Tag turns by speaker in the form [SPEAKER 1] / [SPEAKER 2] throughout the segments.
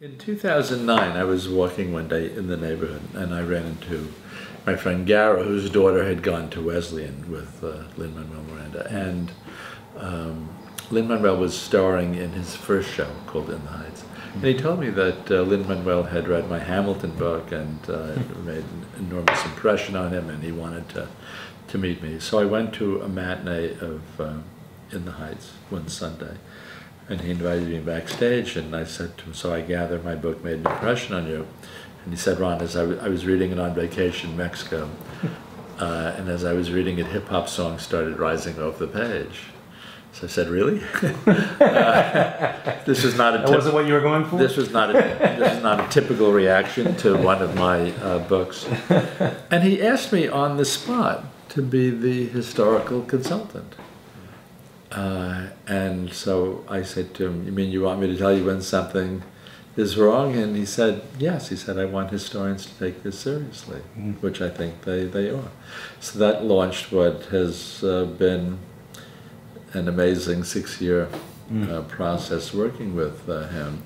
[SPEAKER 1] In 2009, I was walking one day in the neighborhood and I ran into my friend Gara, whose daughter had gone to Wesleyan with Lin-Manuel Miranda. And Lin-Manuel was starring in his first show called In the Heights. And he told me that Lin-Manuel had read my Hamilton book and it made an enormous impression on him and he wanted to meet me. So I went to a matinee of In the Heights one Sunday. And he invited me backstage, and I said to him, so I gather my book made an impression on you. And he said, Ron, as I was reading it on vacation in Mexico, and as I was reading it, hip-hop songs started rising off the page. So I said, really? This is not a
[SPEAKER 2] that wasn't what you were going for?
[SPEAKER 1] This is not a typical reaction to one of my books. And he asked me on the spot to be the historical consultant. And so I said to him, you mean you want me to tell you when something is wrong? And he said, yes. He said, I want historians to take this seriously, which I think they are. So that launched what has been an amazing 6-year process working with him.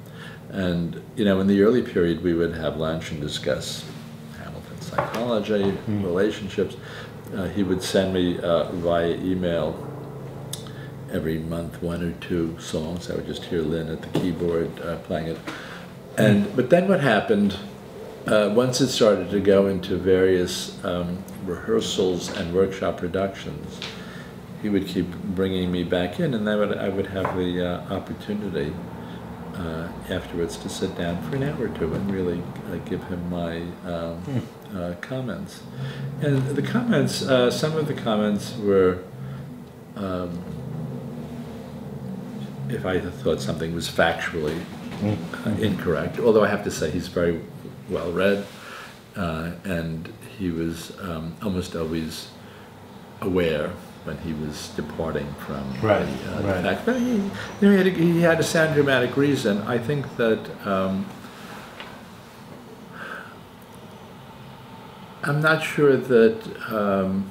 [SPEAKER 1] And, you know, in the early period, we would have lunch and discuss Hamilton psychology, relationships. He would send me via email every month 1 or 2 songs. I would just hear Lin at the keyboard playing it. But then what happened, once it started to go into various rehearsals and workshop productions, he would keep bringing me back in, and I would have the opportunity afterwards to sit down for an hour or two and really give him my comments. And the comments, some of the comments were, if I thought something was factually incorrect, although I have to say he's very well read, and he was almost always aware when he was departing from the fact. But he had a sound dramatic reason. I think that I'm not sure that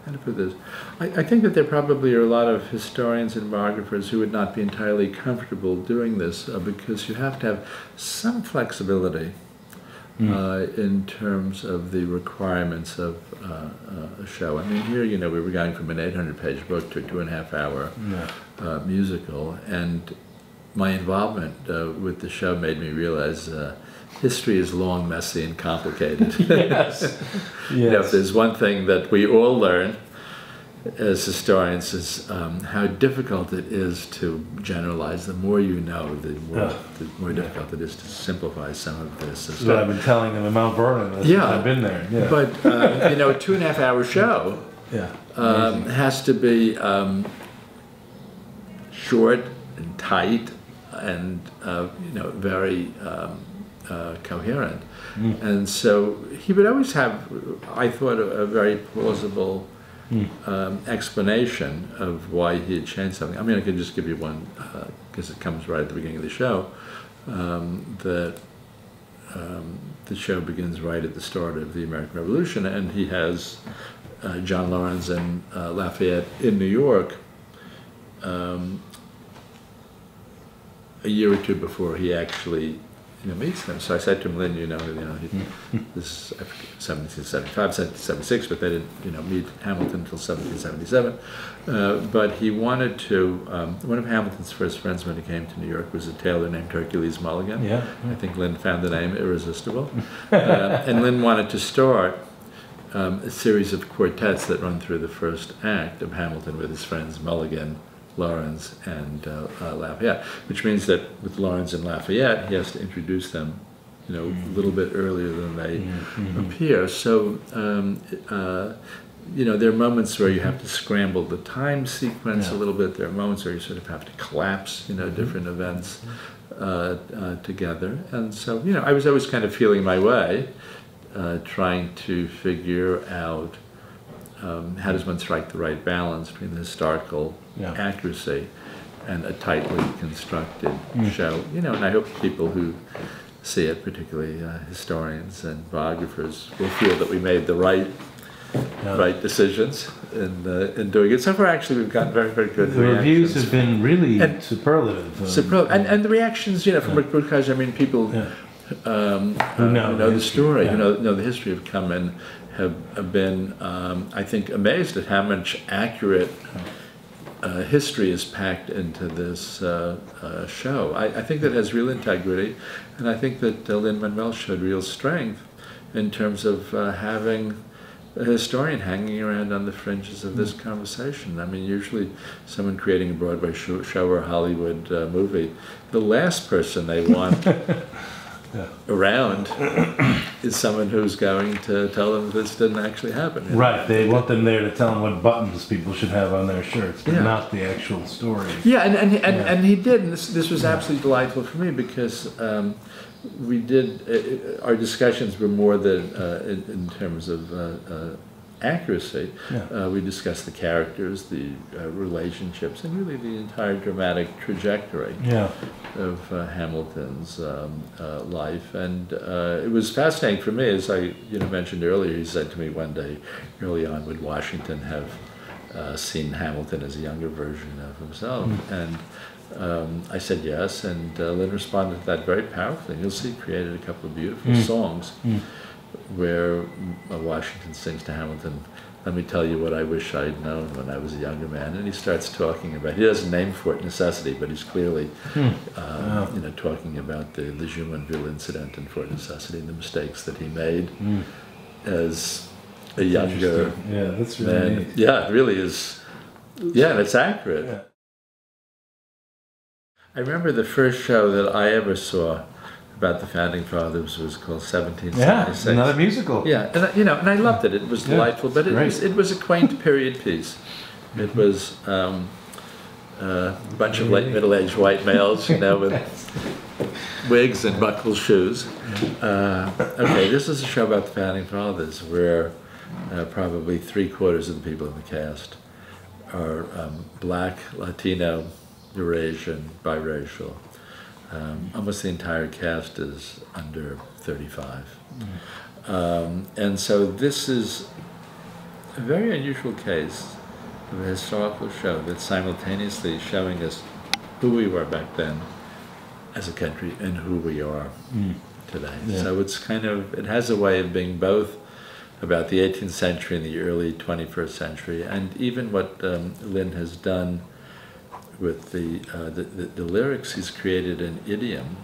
[SPEAKER 1] how to put this? I think that there probably are a lot of historians and biographers who would not be entirely comfortable doing this because you have to have some flexibility in terms of the requirements of a show. I mean, here, you know, we were going from an 800-page book to a 2.5-hour musical, and my involvement with the show made me realize history is long, messy, and complicated.
[SPEAKER 2] Yes.
[SPEAKER 1] You know, if there's one thing that we all learn as historians is how difficult it is to generalize. The more you know, the more difficult it is to simplify some of this.
[SPEAKER 2] That's what I've been telling them in Mount Vernon. Since I've been there. Yeah.
[SPEAKER 1] But you know, a 2.5-hour show has to be short and tight and you know, very coherent. And so he would always have, I thought, a very plausible explanation of why he had changed something. I mean, I could just give you one, because it comes right at the beginning of the show, that the show begins right at the start of the American Revolution, and he has John Laurens and Lafayette in New York a year or 2 before he actually meets them. So I said to him, Lin, this is 1775, 1776, but they didn't, meet Hamilton until 1777. But he wanted to. One of Hamilton's first friends when he came to New York was a tailor named Hercules Mulligan. I think Lin found the name irresistible, and Lin wanted to start a series of quartets that run through the first act of Hamilton with his friends Mulligan, Laurens, and Lafayette, which means that with Laurens and Lafayette, he has to introduce them, a little bit earlier than they appear. So, there are moments where you have to scramble the time sequence a little bit. There are moments where you sort of have to collapse, different events together. And so, I was always kind of feeling my way, trying to figure out how does one strike the right balance between the historical accuracy and a tightly constructed show. And I hope people who see it, particularly historians and biographers, will feel that we made the right right decisions in doing it. So far, actually, we've gotten very, very good
[SPEAKER 2] The reviews have been really superlative.
[SPEAKER 1] And the reactions, from Broadcast, I mean, people who know the story, who know the history, have come and have been, I think, amazed at how much accurate history is packed into this show. I think that has real integrity, and I think that Lin-Manuel showed real strength in terms of having a historian hanging around on the fringes of this conversation. I mean, usually someone creating a Broadway show or a Hollywood movie, the last person they want around is someone who's going to tell them this didn't actually happen.
[SPEAKER 2] Right, they want them there to tell them what buttons people should have on their shirts, but not the actual story.
[SPEAKER 1] Yeah, and he did, and this was absolutely delightful for me, because we did, our discussions were more than in terms of accuracy. We discussed the characters, the relationships, and really the entire dramatic trajectory of Hamilton's life. And it was fascinating for me, as I mentioned earlier. He said to me one day early on, would Washington have seen Hamilton as a younger version of himself? And I said yes, and Lin responded to that very powerfully. You'll see, he created a couple of beautiful songs where Washington sings to Hamilton, "Let me tell you what I wish I'd known when I was a younger man." And he starts talking about, he doesn't name Fort Necessity, but he's clearly talking about the Jumonville incident in Fort Necessity and the mistakes that he made as a younger
[SPEAKER 2] that's really
[SPEAKER 1] man. Yeah, it really is. Yeah, and it's accurate. I remember the first show that I ever saw about the Founding Fathers was called 1776.
[SPEAKER 2] Yeah, another musical.
[SPEAKER 1] Yeah, and and I loved it. It was delightful, but it was a quaint period piece. It was a bunch of late middle-aged white males, with wigs and buckled shoes. Okay, this is a show about the Founding Fathers, where probably 3/4 of the people in the cast are black, Latino, Eurasian, biracial. Almost the entire cast is under 35. And so this is a very unusual case of a historical show that's simultaneously showing us who we were back then as a country and who we are today. So it's it has a way of being both about the 18th century and the early 21st century, and even what Lin has done with the lyrics. He's created an idiom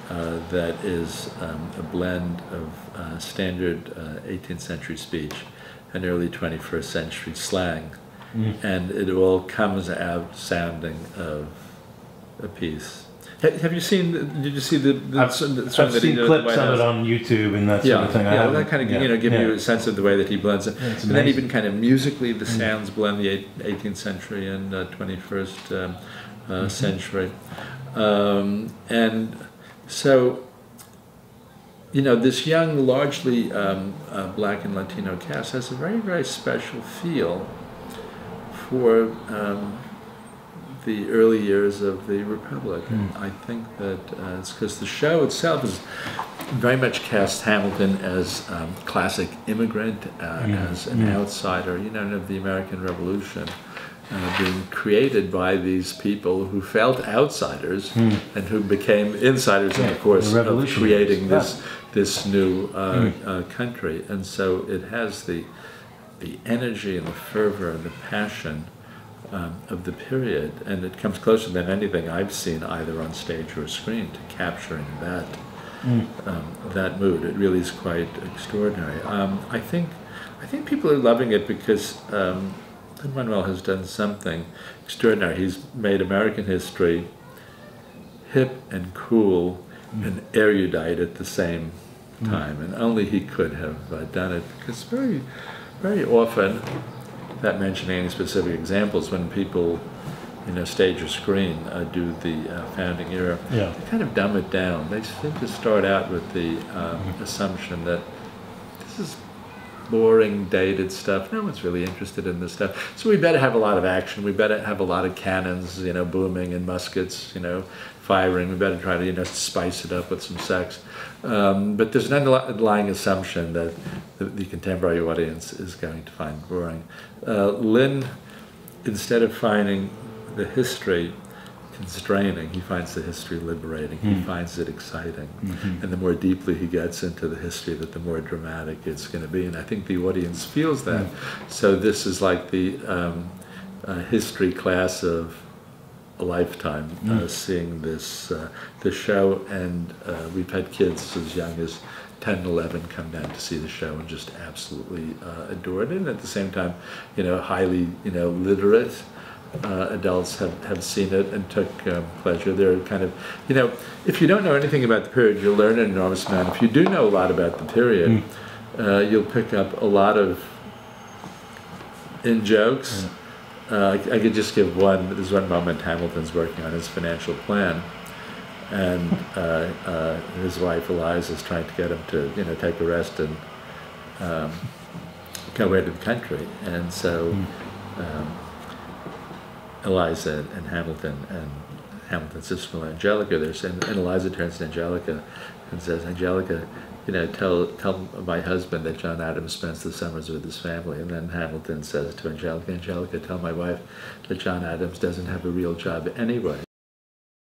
[SPEAKER 1] that is a blend of standard 18th century speech and early 21st century slang, and it all comes out sounding of a piece. Have you seen? Did you see the song that he did?
[SPEAKER 2] I've seen clips of it on YouTube and that sort of thing.
[SPEAKER 1] Yeah, that kind of give you a sense of the way that he blends it, and then even kind of musically, the sounds blend the 18th century and 21st century, and so this young, largely black and Latino cast has a very, very special feel for the early years of the Republic. And I think that it's because the show itself is very much cast Hamilton as classic immigrant, as an outsider, of the American Revolution, being created by these people who felt outsiders and who became insiders in the course of creating this new country. And so it has the energy and the fervor and the passion of the period, and it comes closer than anything I've seen either on stage or screen to capturing that mood. It really is quite extraordinary. I think people are loving it because Lin-Manuel has done something extraordinary. He's made American history hip and cool and erudite at the same time, and only he could have done it, because very, very often, without mentioning any specific examples, when people, stage or screen do the founding era, they kind of dumb it down. They seem to start out with the assumption that this is boring, dated stuff. No one's really interested in this stuff. So we better have a lot of action. We better have a lot of cannons, booming, and muskets, firing. We better try to, spice it up with some sex. But there's an underlying assumption that the contemporary audience is going to find boring. Lin, instead of finding the history constraining, he finds the history liberating. He finds it exciting. And the more deeply he gets into the history, that the more dramatic it's going to be. And I think the audience feels that. So this is like the history class of a lifetime, seeing this show. And we've had kids as young as 10, 11 come down to see the show and just absolutely adored it. And at the same time, highly, literate adults have seen it and took pleasure. They're kind of, if you don't know anything about the period, you'll learn an enormous amount. If you do know a lot about the period, you'll pick up a lot of in-jokes. I could just give one. There's one moment Hamilton's working on his financial plan, and his wife Eliza is trying to get him to, take a rest and go away to the country. And so Eliza and Hamilton's sister Angelica, and Eliza turns to Angelica and says, "Angelica, tell my husband that John Adams spends the summers with his family." And then Hamilton says to Angelica, "Angelica, tell my wife that John Adams doesn't have a real job anyway."